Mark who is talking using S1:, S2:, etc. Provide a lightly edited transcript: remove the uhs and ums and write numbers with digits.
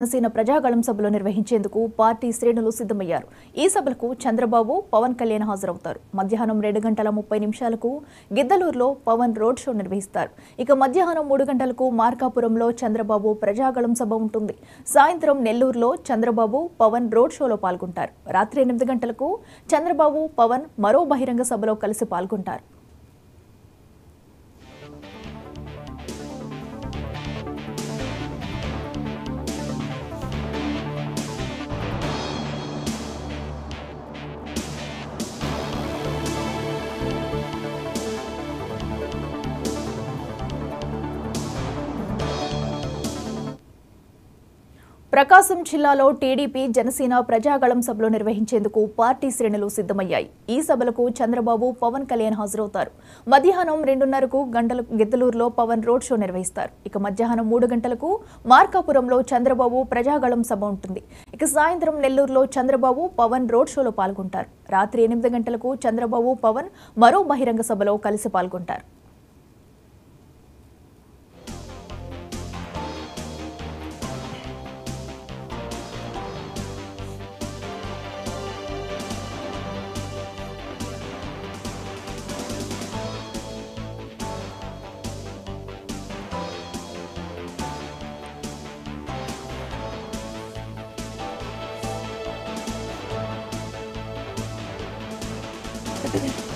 S1: జనసేన ప్రజాగళం సభలు నిర్వహించేందుకు పార్టీ శ్రేణులు సిద్ధమయ్యారు. ఈ సభలకు చంద్రబాబు, పవన్ కళ్యాణ్ హాజరవుతారు. మధ్యాహ్నం 2:30 గిద్దలూరులో పవన్ రోడ్ షో నిర్వహిస్తారు. ఇక మధ్యాహ్నం 3 గంటలకు మార్కాపురంలో చంద్రబాబు ప్రజాగళం సభ ఉంటుంది. సాయంత్రం నెల్లూరులో చంద్రబాబు, పవన్ రోడ్ షోలో పాల్గొంటారు. రాత్రి 8 గంటలకు చంద్రబాబు, పవన్ మరో బహిరంగ సభలో కలిసి పాల్గొంటారు. ప్రకాశం జిల్లాలో టీడీపీ, జనసేన ప్రజాగళం సభలు నిర్వహించేందుకు పార్టీ శ్రేణులు సిద్ధమయ్యాయి. ఈ సభలకు చంద్రబాబు, పవన్ కళ్యాణ్ హాజరవుతారు. మధ్యాహ్నం 2:30 గిద్దలూరులో పవన్ రోడ్ షో నిర్వహిస్తారు. ఇక మధ్యాహ్నం 3 గంటలకు మార్కాపురంలో చంద్రబాబు ప్రజాగళం సభ ఉంటుంది. ఇక సాయంత్రం నెల్లూరులో చంద్రబాబు, పవన్ రోడ్ షోలో పాల్గొంటారు. రాత్రి 8 గంటలకు చంద్రబాబు, పవన్ మరో బహిరంగ సభలో కలిసి పాల్గొంటారు.
S2: Okay.